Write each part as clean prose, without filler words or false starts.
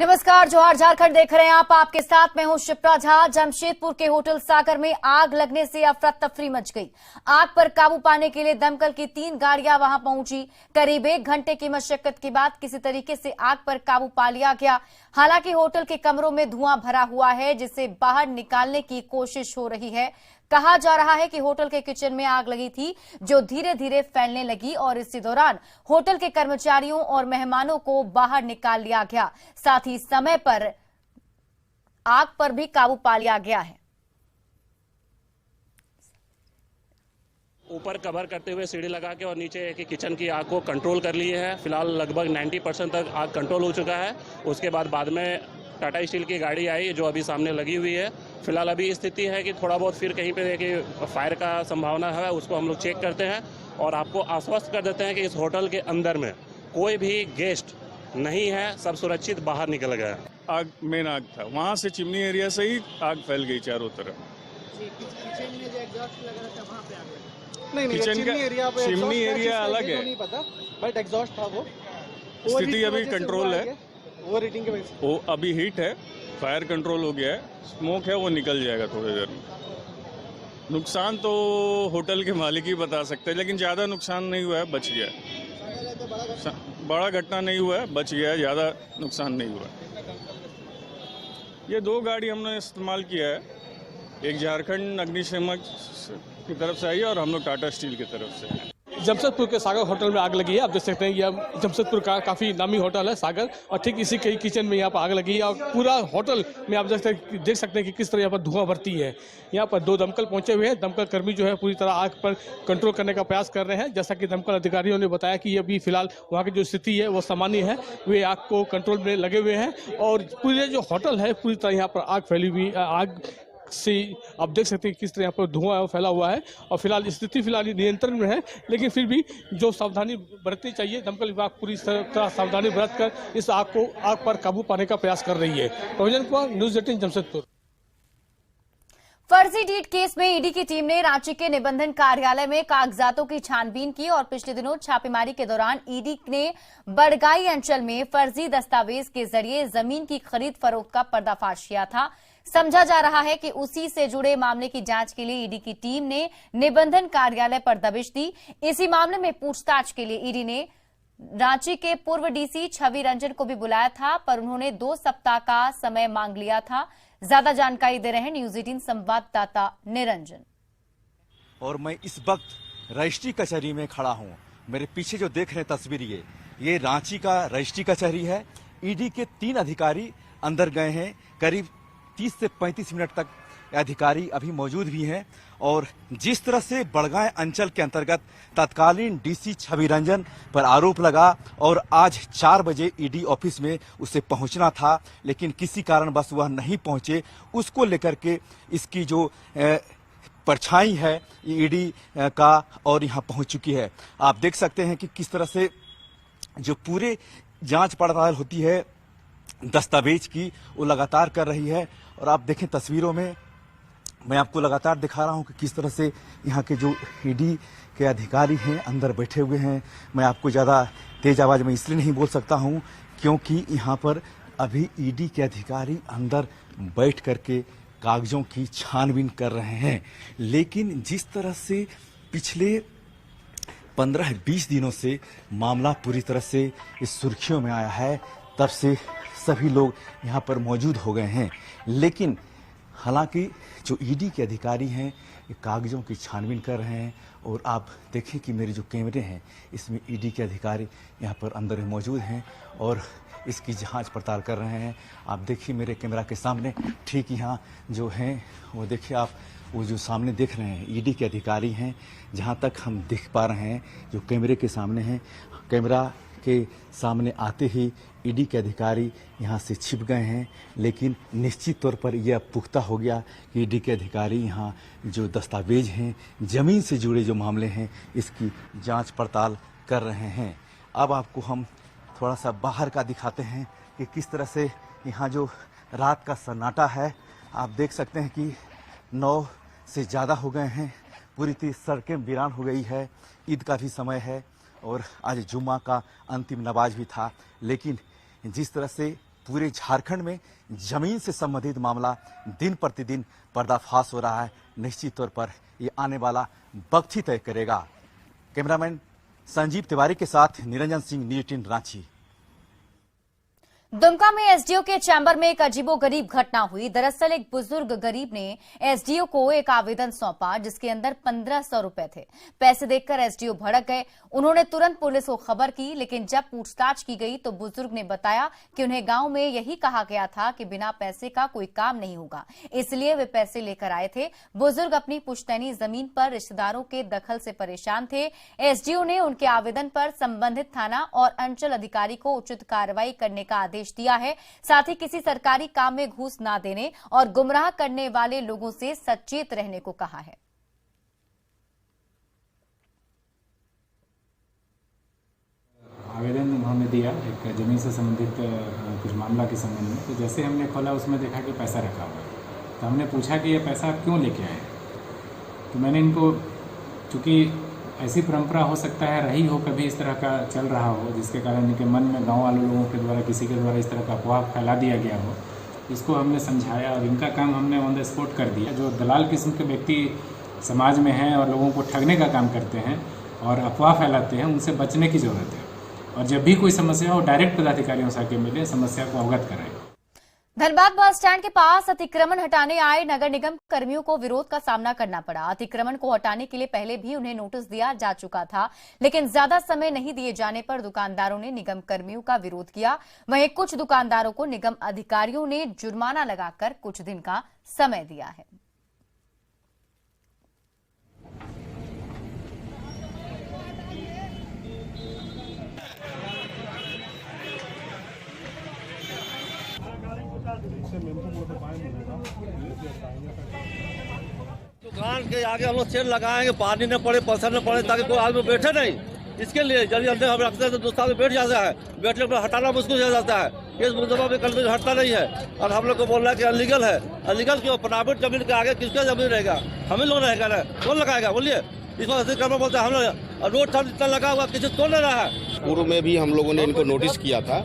नमस्कार, जोहार झारखंड देख रहे हैं आप। आपके साथ मैं हूं शिप्रा झा। जमशेदपुर के होटल सागर में आग लगने से अफरा तफरी मच गई। आग पर काबू पाने के लिए दमकल की 3 गाड़ियां वहां पहुंची। करीब 1 घंटे की मशक्कत के बाद किसी तरीके से आग पर काबू पा लिया गया। हालांकि होटल के कमरों में धुआं भरा हुआ है, जिसे बाहर निकालने की कोशिश हो रही है। कहा जा रहा है कि होटल के किचन में आग लगी थी, जो धीरे धीरे फैलने लगी और इसी दौरान होटल के कर्मचारियों और मेहमानों को बाहर निकाल लिया गया। साथ ही समय पर आग पर भी काबू पा लिया गया है। ऊपर कवर करते हुए सीढ़ी लगा के और नीचे एक किचन की आग को कंट्रोल कर लिए है। फिलहाल लगभग 90% तक आग कंट्रोल हो चुका है। उसके बाद में टाटा स्टील की गाड़ी आई जो अभी सामने लगी हुई है। फिलहाल अभी स्थिति है कि थोड़ा बहुत फिर कहीं पे कि फायर का संभावना है, उसको हम लोग चेक करते हैं और आपको आश्वस्त कर देते हैं कि इस होटल के अंदर में कोई भी गेस्ट नहीं है, सब सुरक्षित बाहर निकल गए। आग मेन आग था, वहाँ से चिमनी एरिया से ही आग फैल गई चारों तरफ। किचन में जो एग्जॉस्ट लगा था वहाँ पे आग लगी? नहीं, किचन का चिमनी एरिया अलग है, नहीं पता, बट एग्जॉस्ट था वो। स्थिति अभी कंट्रोल है। ओवर हीटिंग के वजह से वो अभी हीट है, फायर कंट्रोल हो गया है, स्मोक है, वो निकल जाएगा थोड़ी देर में। नुकसान तो होटल के मालिक ही बता सकते हैं, लेकिन ज़्यादा नुकसान नहीं हुआ है, बच गया है। बड़ा घटना नहीं हुआ है, बच गया है, ज़्यादा नुकसान नहीं हुआ है। ये 2 गाड़ी हमने इस्तेमाल किया है, एक झारखंड अग्निशमन की तरफ से आई है और हम लोग टाटा स्टील की तरफ से। जमशेदपुर के सागर होटल में आग लगी है। आप देख सकते हैं ये जमशेदपुर का काफ़ी नामी होटल है सागर, और ठीक इसी के किचन में यहाँ पर आग लगी है और पूरा होटल में आप देख सकते हैं कि किस तरह यहाँ पर धुआं भरती है। यहाँ पर 2 दमकल पहुंचे हुए हैं। दमकल कर्मी जो है पूरी तरह आग पर कंट्रोल करने का प्रयास कर रहे हैं। जैसा कि दमकल अधिकारियों ने बताया कि अभी फिलहाल वहाँ की जो स्थिति है वो सामान्य है, वे आग को कंट्रोल में लगे हुए हैं और पूरे जो होटल है पूरी तरह यहाँ पर आग फैली हुई आग से आप देख सकते हैं किस तरह यहाँ पर धुआं फैला हुआ है और फिलहाल स्थिति फिलहाल नियंत्रण में है, लेकिन फिर भी जो सावधानी बरतनी चाहिए, दमकल विभाग पूरी तरह सावधानी बरत कर इस आग पर काबू पाने का प्रयास कर रही है। Provision Kumar, news 18 Jamshedpur. फर्जी डीड केस में ईडी की टीम ने रांची के निबंधन कार्यालय में कागजातों की छानबीन की और पिछले दिनों छापेमारी के दौरान ईडी ने बड़गाई अंचल में फर्जी दस्तावेज के जरिए जमीन की खरीद फरोख्त का पर्दाफाश किया था। समझा जा रहा है कि उसी से जुड़े मामले की जांच के लिए ईडी की टीम ने निबंधन कार्यालय पर दबिश दी। इसी मामले में पूछताछ के लिए ईडी ने रांची के पूर्व डीसी छवि रंजन को भी बुलाया था, पर उन्होंने 2 सप्ताह का समय मांग लिया था। ज्यादा जानकारी दे रहे हैं न्यूज़ 18 संवाददाता निरंजन। और मैं इस वक्त रजिस्ट्री कचहरी में खड़ा हूं। मेरे पीछे जो देख रहे हैं तस्वीर, ये रांची का रजिस्ट्री कचहरी है। ईडी के 3 अधिकारी अंदर गए हैं। करीब 30 से 35 मिनट तक अधिकारी अभी मौजूद भी हैं और जिस तरह से बड़गांव अंचल के अंतर्गत तत्कालीन डीसी छवि रंजन पर आरोप लगा और आज 4 बजे ईडी ऑफिस में उसे पहुंचना था, लेकिन किसी कारणवश वह नहीं पहुंचे, उसको लेकर के इसकी जो परछाई है ईडी का और यहां पहुंच चुकी है। आप देख सकते हैं कि किस तरह से जो पूरे जांच पड़ताल होती है दस्तावेज की, वो लगातार कर रही है। और आप देखें तस्वीरों में, मैं आपको लगातार दिखा रहा हूं कि किस तरह से यहाँ के जो ईडी के अधिकारी हैं अंदर बैठे हुए हैं। मैं आपको ज़्यादा तेज आवाज़ में इसलिए नहीं बोल सकता हूं क्योंकि यहाँ पर अभी ईडी के अधिकारी अंदर बैठ करके कागजों की छानबीन कर रहे हैं। लेकिन जिस तरह से पिछले 15-20 दिनों से मामला पूरी तरह से इस सुर्खियों में आया है, तब से सभी लोग यहाँ पर मौजूद हो गए हैं। लेकिन हालांकि जो ईडी के अधिकारी हैं ये कागजों की छानबीन कर रहे हैं और आप देखें कि मेरे जो कैमरे हैं इसमें ईडी के अधिकारी यहाँ पर अंदर मौजूद हैं और इसकी जांच पड़ताल कर रहे हैं। आप देखिए मेरे कैमरा के सामने ठीक यहाँ जो हैं वो देखिए आप, वो जो सामने देख रहे हैं ईडी के अधिकारी हैं। जहाँ तक हम देख पा रहे हैं जो कैमरे के सामने हैं, कैमरा के सामने आते ही ईडी के अधिकारी यहाँ से छिप गए हैं। लेकिन निश्चित तौर पर यह पुख्ता हो गया कि ईडी के अधिकारी यहाँ जो दस्तावेज हैं, ज़मीन से जुड़े जो मामले हैं, इसकी जांच पड़ताल कर रहे हैं। अब आपको हम थोड़ा सा बाहर का दिखाते हैं कि किस तरह से यहाँ जो रात का सन्नाटा है, आप देख सकते हैं कि 9 से ज़्यादा हो गए हैं। पूरी तरह सड़कें वीरान हो गई है। ईद का भी समय है और आज जुम्मा का अंतिम नमाज भी था। लेकिन जिस तरह से पूरे झारखंड में जमीन से संबंधित मामला दिन प्रतिदिन पर्दाफाश हो रहा है। निश्चित तौर पर ये आने वाला वक्त ही तय करेगा। कैमरामैन संजीव तिवारी के साथ निरंजन सिंह, न्यूज़ 18 रांची। दुमका में एसडीओ के चैम्बर में एक अजीबोगरीब घटना हुई। दरअसल एक बुजुर्ग गरीब ने एसडीओ को एक आवेदन सौंपा जिसके अंदर 1500 रुपए थे। पैसे देखकर एसडीओ भड़क गए। उन्होंने तुरंत पुलिस को खबर की, लेकिन जब पूछताछ की गई तो बुजुर्ग ने बताया कि उन्हें गांव में यही कहा गया था कि बिना पैसे का कोई काम नहीं होगा, इसलिए वे पैसे लेकर आए थे। बुजुर्ग अपनी पुश्तैनी जमीन पर रिश्तेदारों के दखल से परेशान थे। एसडीओ ने उनके आवेदन पर संबंधित थाना और अंचल अधिकारी को उचित कार्रवाई करने का आदेश दिया है। साथ ही किसी सरकारी काम में घूस न देने और गुमराह करने वाले लोगों से सचेत रहने को कहा है। आवेदन उन्होंने दिया एक जमीन से संबंधित कुछ मामला के संबंध में। तो जैसे हमने खोला उसमें देखा कि पैसा रखा हुआ है। तो हमने पूछा कि ये पैसा आप क्यों लेके आए। तो मैंने इनको, चूँकि ऐसी परंपरा हो सकता है रही हो, कभी इस तरह का चल रहा हो जिसके कारण इनके मन में गांव वाले लोगों के द्वारा, किसी के द्वारा इस तरह का अफवाह फैला दिया गया हो, इसको हमने समझाया और इनका काम हमने ऑन द स्पॉट कर दिया। जो दलाल किस्म के व्यक्ति समाज में हैं और लोगों को ठगने का काम करते हैं और अफवाह फैलाते हैं, उनसे बचने की ज़रूरत है। और जब भी कोई समस्या हो डायरेक्ट पदाधिकारियों से आके मिले, समस्या को अवगत कराएं। धनबाद बस स्टैंड के पास अतिक्रमण हटाने आए नगर निगम कर्मियों को विरोध का सामना करना पड़ा। अतिक्रमण को हटाने के लिए पहले भी उन्हें नोटिस दिया जा चुका था, लेकिन ज्यादा समय नहीं दिए जाने पर दुकानदारों ने निगम कर्मियों का विरोध किया। वहीं कुछ दुकानदारों को निगम अधिकारियों ने जुर्माना लगाकर कुछ दिन का समय दिया है। दुकान के आगे हम लोग शेड लगाएंगे, पानी न पड़े, पत्थर न पड़े, ताकि कोई आदमी बैठे नहीं। इसके लिए जल्दी जल्दी हम रखते हैं तो दोस्तों में बैठ जाता है, बैठने पर हटाना मुश्किल हो जाता है। इस मुद्दा पे कल में हटता नहीं है और हम लोग को बोल रहा है कि अनलीगल है। अनलीगल क्यों? प्राइवेट जमीन के आगे किसका जमीन रहेगा? हमें लोग रहेगा ना, कौन लगाएगा बोलिए? इसको अतिक्रमण बोलते हैं हम लोग। रोड इतना लगा हुआ, किसी तोड़ नहीं रहा है। पूर्व में भी हम लोगों ने इनको नोटिस किया था,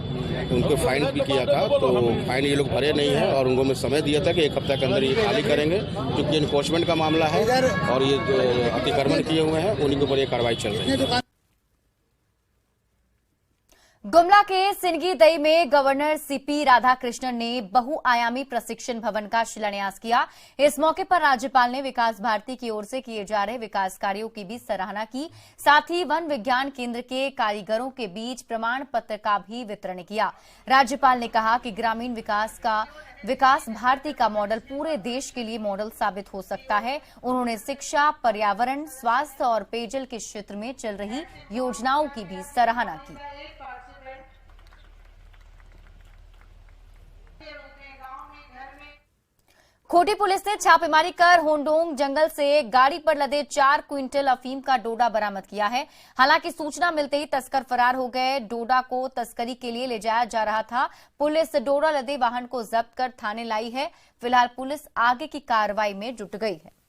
उनको फाइन भी किया था, तो फाइन ये लोग भरे नहीं है और उनको मैं समय दिया था कि 1 हफ्ते के अंदर ये खाली करेंगे, क्योंकि इन्फोर्समेंट का मामला है और ये जो अतिक्रमण किए हुए हैं उन्हीं के ऊपर ये कार्रवाई चल रही है। गुमला के सिंगी दई में गवर्नर सीपी राधाकृष्णन ने बहुआयामी प्रशिक्षण भवन का शिलान्यास किया। इस मौके पर राज्यपाल ने विकास भारती की ओर से किए जा रहे विकास कार्यों की भी सराहना की। साथ ही वन विज्ञान केंद्र के कारीगरों के बीच प्रमाण पत्र का भी वितरण किया। राज्यपाल ने कहा कि ग्रामीण विकास भारती का मॉडल पूरे देश के लिए मॉडल साबित हो सकता है। उन्होंने शिक्षा, पर्यावरण, स्वास्थ्य और पेयजल के क्षेत्र में चल रही योजनाओं की भी सराहना की। खूंटी पुलिस ने छापेमारी कर होंडोंग जंगल से गाड़ी पर लदे 4 क्विंटल अफीम का डोडा बरामद किया है। हालांकि सूचना मिलते ही तस्कर फरार हो गए। डोडा को तस्करी के लिए ले जाया जा रहा था। पुलिस डोडा लदे वाहन को जब्त कर थाने लाई है। फिलहाल पुलिस आगे की कार्रवाई में जुट गई है।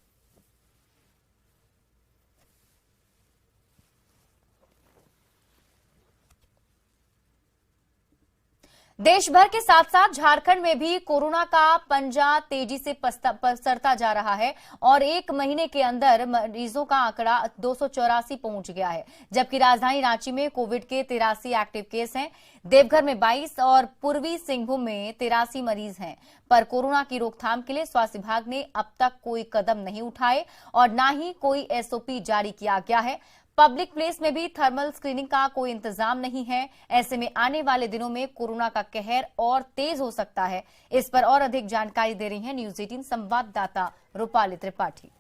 देश भर के साथ साथ झारखंड में भी कोरोना का पंजा तेजी से पसरता जा रहा है और 1 महीने के अंदर मरीजों का आंकड़ा 284 पहुंच गया है, जबकि राजधानी रांची में कोविड के 83 एक्टिव केस हैं। देवघर में 22 और पूर्वी सिंहभूम में 83 मरीज हैं। पर कोरोना की रोकथाम के लिए स्वास्थ्य विभाग ने अब तक कोई कदम नहीं उठाए और न ही कोई एसओपी जारी किया गया है। पब्लिक प्लेस में भी थर्मल स्क्रीनिंग का कोई इंतजाम नहीं है। ऐसे में आने वाले दिनों में कोरोना का कहर और तेज हो सकता है। इस पर और अधिक जानकारी दे रही हैं न्यूज़ 18 संवाददाता रूपाली त्रिपाठी।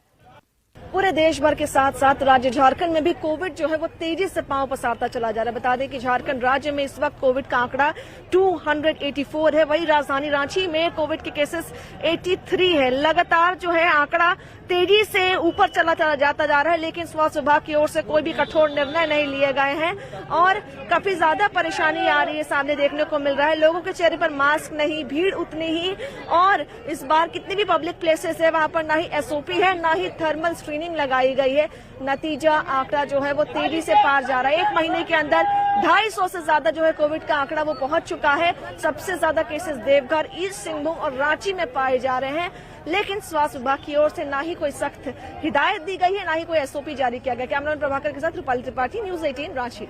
पूरे देश भर के साथ साथ राज्य झारखंड में भी कोविड जो है वो तेजी से पांव पसारता चला जा रहा है। बता दें कि झारखंड राज्य में इस वक्त कोविड का आंकड़ा 284 है। वही राजधानी रांची में कोविड के केसेस 83 है। लगातार जो है आंकड़ा तेजी से ऊपर चला जाता जा रहा है, लेकिन स्वास्थ्य विभाग की ओर से कोई भी कठोर निर्णय नहीं लिए गए हैं और काफी ज्यादा परेशानी आ रही है, सामने देखने को मिल रहा है। लोगों के चेहरे पर मास्क नहीं, भीड़ उतनी ही, और इस बार कितनी भी पब्लिक प्लेसेस है वहां पर ना ही एसओपी है ना ही थर्मल स्क्रीनिंग लगाई गई है। नतीजा आंकड़ा जो है वो तेजी से पार जा रहा है। 1 महीने के अंदर 250 से ज्यादा जो है कोविड का आंकड़ा वो पहुंच चुका है। सबसे ज्यादा केसेस देवघर, ईस्ट सिंहभूम और रांची में पाए जा रहे हैं, लेकिन स्वास्थ्य विभाग की ओर से ना ही कोई सख्त हिदायत दी गई है, ना ही कोई एसओपी जारी किया गया। कैमरामैन प्रभाकर के साथ रूपाली त्रिपाठी, न्यूज 18 रांची।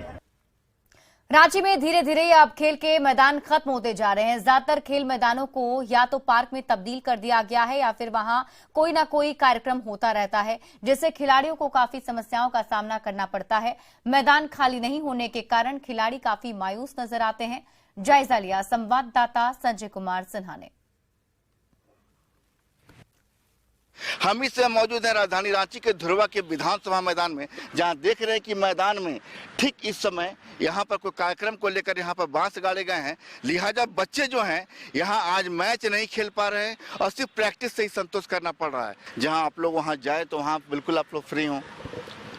रांची में धीरे धीरे अब खेल के मैदान खत्म होते जा रहे हैं। ज्यादातर खेल मैदानों को या तो पार्क में तब्दील कर दिया गया है या फिर वहां कोई ना कोई कार्यक्रम होता रहता है, जिससे खिलाड़ियों को काफी समस्याओं का सामना करना पड़ता है। मैदान खाली नहीं होने के कारण खिलाड़ी काफी मायूस नजर आते हैं। जायजा लिया संवाददाता संजय कुमार सिन्हा ने। हम इस समय मौजूद हैं राजधानी रांची के ध्रुवा के विधानसभा मैदान में, जहां देख रहे हैं कि मैदान में ठीक इस समय यहां पर कोई कार्यक्रम को लेकर यहां पर बांस गाड़े गए हैं। लिहाजा बच्चे जो हैं यहां आज मैच नहीं खेल पा रहे हैं और सिर्फ प्रैक्टिस से ही संतोष करना पड़ रहा है। जहां आप लोग वहां जाए तो वहां बिल्कुल आप लोग फ्री हों?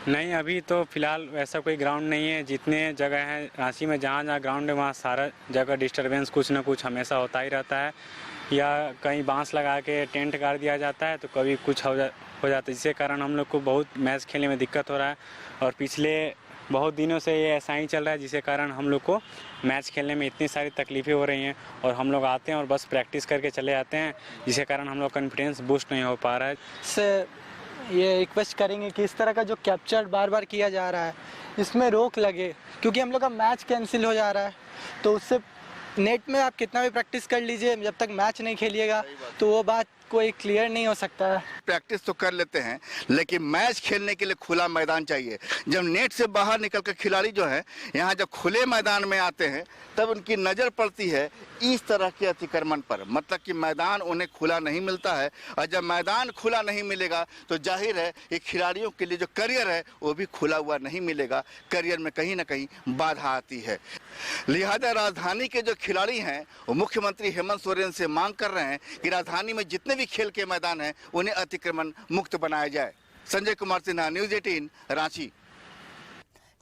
नहीं, अभी तो फिलहाल वैसा कोई ग्राउंड नहीं है। जितने जगह हैं रांची में, जहाँ जहाँ ग्राउंड है वहाँ सारा जगह डिस्टर्बेंस कुछ ना कुछ हमेशा होता ही रहता है। या कहीं बांस लगा के टेंट गाड़ दिया जाता है तो कभी कुछ हो जाता है, जिसके कारण हम लोग को बहुत मैच खेलने में दिक्कत हो रहा है। और पिछले बहुत दिनों से ये ऐसा ही चल रहा है, जिसके कारण हम लोग को मैच खेलने में इतनी सारी तकलीफ़ें हो रही हैं। और हम लोग आते हैं और बस प्रैक्टिस करके चले जाते हैं, जिसके कारण हम लोग कॉन्फिडेंस बूस्ट नहीं हो पा रहा है। से ये रिक्वेस्ट करेंगे कि इस तरह का जो कैप्चर बार बार किया जा रहा है इसमें रोक लगे, क्योंकि हम लोग का मैच कैंसिल हो जा रहा है। तो उससे नेट में आप कितना भी प्रैक्टिस कर लीजिए, जब तक मैच नहीं खेलिएगा तो वो बात कोई क्लियर नहीं हो सकता है। प्रैक्टिस तो कर लेते हैं, लेकिन मैच खेलने के लिए खुला मैदान चाहिए। जब नेट से बाहर निकलकर खिलाड़ी जो है यहाँ जब खुले मैदान में आते हैं तब उनकी नज़र पड़ती है इस तरह के अतिक्रमण पर, मतलब कि मैदान उन्हें खुला नहीं मिलता है। और जब मैदान खुला नहीं मिलेगा तो जाहिर है ये खिलाड़ियों के लिए जो करियर है वो भी खुला हुआ नहीं मिलेगा। करियर में कहीं ना कहीं बाधा आती है। लिहाजा राजधानी के जो खिलाड़ी हैं वो मुख्यमंत्री हेमंत सोरेन से मांग कर रहे हैं कि राजधानी में जितने भी खेल के मैदान हैं उन्हें अतिक्रमण मुक्त बनाया जाए। संजय कुमार सिन्हा, न्यूज 18 रांची।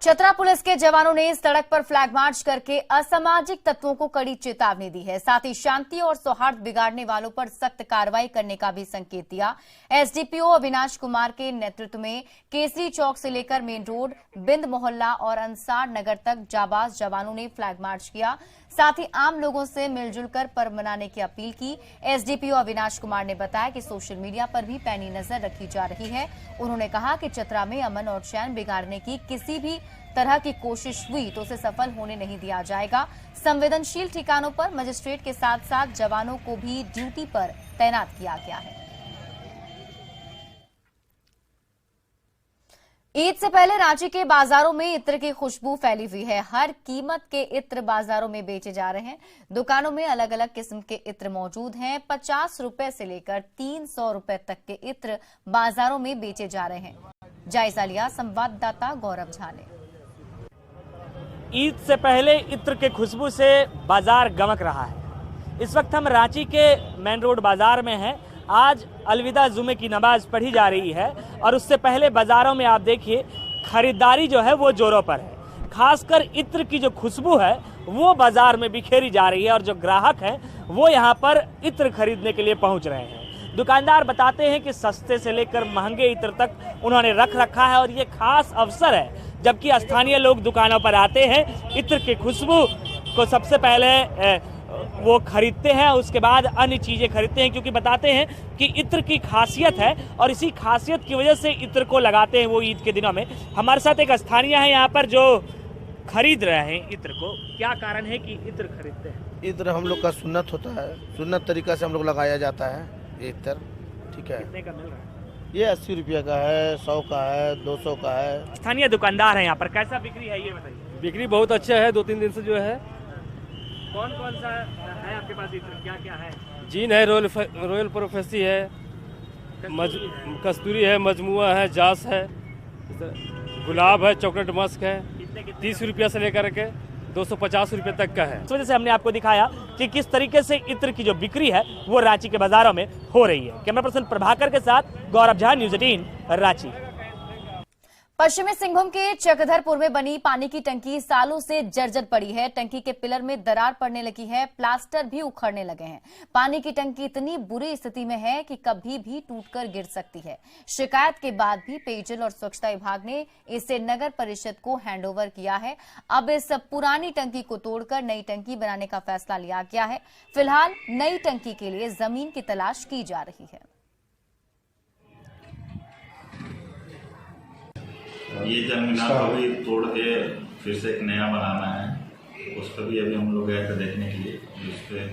चतरा पुलिस के जवानों ने सड़क पर फ्लैग मार्च करके असामाजिक तत्वों को कड़ी चेतावनी दी है। साथ ही शांति और सौहार्द बिगाड़ने वालों पर सख्त कार्रवाई करने का भी संकेत दिया। एसडीपीओ अविनाश कुमार के नेतृत्व में केसरी चौक से लेकर मेन रोड, बिंद मोहल्ला और अंसार नगर तक जाबाज जवानों ने फ्लैग मार्च किया। साथ ही आम लोगों से मिलजुल कर पर्व मनाने की अपील की। एसडीपीओ अविनाश कुमार ने बताया कि सोशल मीडिया पर भी पैनी नजर रखी जा रही है। उन्होंने कहा कि चतरा में अमन और चैन बिगाड़ने की किसी भी तरह की कोशिश हुई तो उसे सफल होने नहीं दिया जाएगा। संवेदनशील ठिकानों पर मजिस्ट्रेट के साथ साथ जवानों को भी ड्यूटी पर तैनात किया गया है। ईद से पहले रांची के बाजारों में इत्र की खुशबू फैली हुई है। हर कीमत के इत्र बाजारों में बेचे जा रहे हैं। दुकानों में अलग अलग किस्म के इत्र मौजूद हैं। 50 रुपए से लेकर 300 रुपए तक के इत्र बाजारों में बेचे जा रहे हैं। जायजा लिया संवाददाता गौरव झा ने। ईद से पहले इत्र के खुशबू से बाजार गमक रहा है। इस वक्त हम रांची के मेन रोड बाजार में हैं। आज अलविदा जुमे की नमाज पढ़ी जा रही है और उससे पहले बाजारों में आप देखिए खरीदारी जो है वो जोरों पर है। खासकर इत्र की जो खुशबू है वो बाजार में बिखेरी जा रही है और जो ग्राहक हैं वो यहाँ पर इत्र खरीदने के लिए पहुँच रहे हैं। दुकानदार बताते हैं कि सस्ते से लेकर महंगे इत्र तक उन्होंने रख रखा है और ये खास अवसर है जबकि स्थानीय लोग दुकानों पर आते हैं, इत्र की खुशबू को सबसे पहले वो खरीदते हैं, उसके बाद अन्य चीजें खरीदते हैं, क्योंकि बताते हैं कि इत्र की खासियत है और इसी खासियत की वजह से इत्र को लगाते हैं वो ईद के दिनों में। हमारे साथ एक स्थानीय है यहाँ पर जो खरीद रहे हैं इत्र को। क्या कारण है कि इत्र खरीदते हैं? इत्र हम लोग का सुन्नत होता है, सुन्नत तरीका से हम लोग लगाया जाता है इत्र। ठीक है, कितने का मिल रहा है? ये 80 रुपये का है, 100 का है, 200 का है। स्थानीय दुकानदार है यहाँ पर, कैसा बिक्री है ये बताइए? बिक्री बहुत अच्छा है, 2-3 दिन से जो है। कौन कौन सा है आपके पास इत्र, क्या क्या है? जीन है, रॉयल प्रोफेसी है, कस्तूरी है, मजमुआ है, जास है, गुलाब है, चॉकलेट मस्क है। 30 रुपया से लेकर के 250 रुपये तक का है। इस वजह से हमने आपको दिखाया कि किस तरीके से इत्र की जो बिक्री है वो रांची के बाजारों में हो रही है। कैमरा पर्सन प्रभाकर के साथ गौरव झा, न्यूज 18 रांची। पश्चिमी सिंहभूम के चक्रधरपुर में बनी पानी की टंकी सालों से जर्जर पड़ी है। टंकी के पिलर में दरार पड़ने लगी है, प्लास्टर भी उखड़ने लगे हैं। पानी की टंकी इतनी बुरी स्थिति में है कि कभी भी टूटकर गिर सकती है। शिकायत के बाद भी पेयजल और स्वच्छता विभाग ने इसे नगर परिषद को हैंडओवर किया है। अब इस पुरानी टंकी को तोड़कर नई टंकी बनाने का फैसला लिया गया है। फिलहाल नई टंकी के लिए जमीन की तलाश की जा रही है। ये जमीना को भी तोड़ के फिर से एक नया बनाना है, उस पर भी अभी हम लोग गए थे देखने के लिए उस पर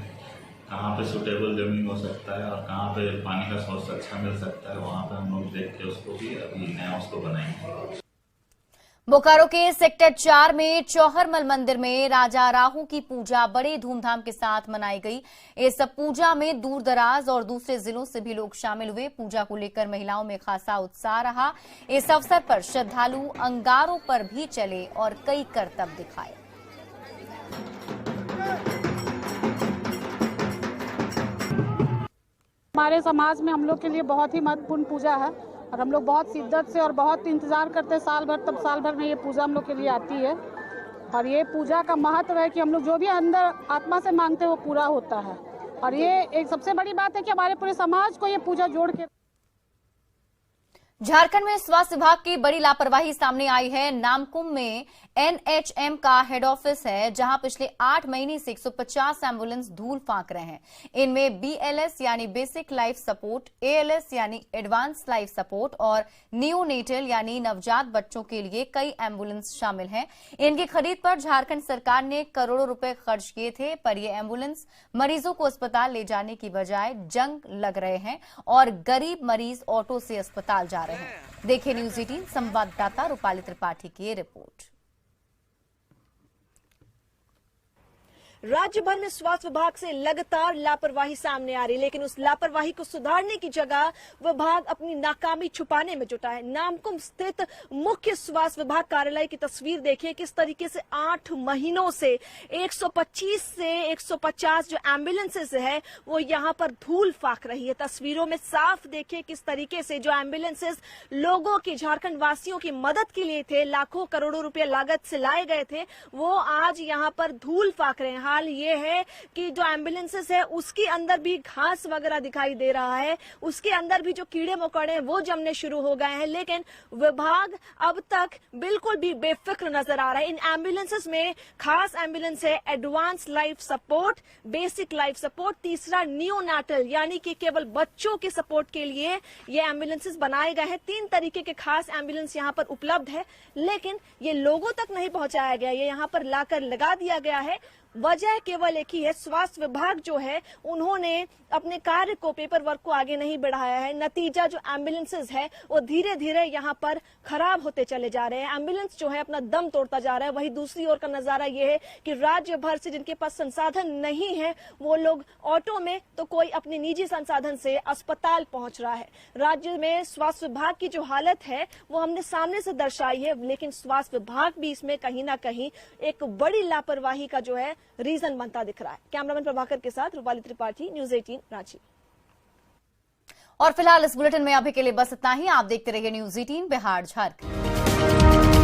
कहाँ पे सुटेबल जमीन हो सकता है और कहाँ पे पानी का सोर्स अच्छा मिल सकता है। वहाँ पे हम लोग देख के उसको भी अभी नया उसको बनाएंगे। बोकारो के सेक्टर 4 में चौहरमल मंदिर में राजा राहु की पूजा बड़े धूमधाम के साथ मनाई गई। इस पूजा में दूर दराज और दूसरे जिलों से भी लोग शामिल हुए। पूजा को लेकर महिलाओं में खासा उत्साह रहा। इस अवसर पर श्रद्धालु अंगारों पर भी चले और कई करतब दिखाए। हमारे समाज में हम लोग के लिए बहुत ही महत्वपूर्ण पूजा है और हम लोग बहुत शिद्दत से और बहुत इंतजार करते हैं साल भर। तब साल भर में ये पूजा हम लोग के लिए आती है और ये पूजा का महत्व है कि हम लोग जो भी अंदर आत्मा से मांगते हैं वो पूरा होता है। और ये एक सबसे बड़ी बात है कि हमारे पूरे समाज को ये पूजा जोड़ के। झारखंड में स्वास्थ्य विभाग की बड़ी लापरवाही सामने आई है। नामकुम में एनएचएम का हेड ऑफिस है, जहां पिछले 8 महीने से 150 एम्बुलेंस धूल फांक रहे हैं। इनमें बीएलएस यानी बेसिक लाइफ सपोर्ट, एएलएस यानी एडवांस लाइफ सपोर्ट और नियोनेटल यानी नवजात बच्चों के लिए कई एम्बुलेंस शामिल हैं। इनकी खरीद पर झारखंड सरकार ने करोड़ों रुपए खर्च किए थे, पर ये एम्बुलेंस मरीजों को अस्पताल ले जाने की बजाय जंग लग रहे हैं और गरीब मरीज ऑटो से अस्पताल जा रहे हैं। देखिए न्यूज 18 संवाददाता रूपाली त्रिपाठी की ये रिपोर्ट। राज्य भर में स्वास्थ्य विभाग से लगातार लापरवाही सामने आ रही, लेकिन उस लापरवाही को सुधारने की जगह विभाग अपनी नाकामी छुपाने में जुटा है। नामकुम स्थित मुख्य स्वास्थ्य विभाग कार्यालय की तस्वीर देखिए, किस तरीके से 8 महीनों से 125 से 150 जो एम्बुलेंसेस है वो यहाँ पर धूल फाक रही है। तस्वीरों में साफ देखिए किस तरीके से जो एम्बुलेंसेस लोगों की, झारखंड वासियों की मदद के लिए थे, लाखों करोड़ों रुपए लागत से लाए गए थे, वो आज यहाँ पर धूल फाक रहे हैं। हाल ये है कि जो एम्बुलेंसेस है उसके अंदर भी घास वगैरह दिखाई दे रहा है, उसके अंदर भी जो कीड़े मकोड़े हैं वो जमने शुरू हो गए हैं, लेकिन विभाग अब तक बिल्कुल भी बेफिक्र नजर आ रहा है। इन एम्बुलेंसेस में खास एम्बुलेंस है advance life support, basic life support, तीसरा नियोनाटल यानी कि केवल बच्चों के सपोर्ट के लिए ये एम्बुलेंसेस बनाए गए हैं। 3 तरीके के खास एम्बुलेंस यहाँ पर उपलब्ध है, लेकिन ये लोगों तक नहीं पहुंचाया गया, ये यहाँ पर लाकर लगा दिया गया है। वजह केवल एक ही है, स्वास्थ्य विभाग जो है उन्होंने अपने कार्य को, पेपर वर्क को आगे नहीं बढ़ाया है। नतीजा जो एम्बुलेंसेस है वो धीरे धीरे यहाँ पर खराब होते चले जा रहे हैं। एम्बुलेंस जो है अपना दम तोड़ता जा रहा है। वही दूसरी ओर का नजारा ये है कि राज्य भर से जिनके पास संसाधन नहीं है वो लोग ऑटो में, तो कोई अपने निजी संसाधन से अस्पताल पहुंच रहा है। राज्य में स्वास्थ्य विभाग की जो हालत है वो हमने सामने से दर्शाई है, लेकिन स्वास्थ्य विभाग भी इसमें कहीं ना कहीं एक बड़ी लापरवाही का जो है रीजन बनता दिख रहा है। कैमरामैन प्रभाकर के साथ रूपाली त्रिपाठी, न्यूज 18 रांची। और फिलहाल इस बुलेटिन में अभी के लिए बस इतना ही। आप देखते रहिए न्यूज 18 बिहार झारखंड।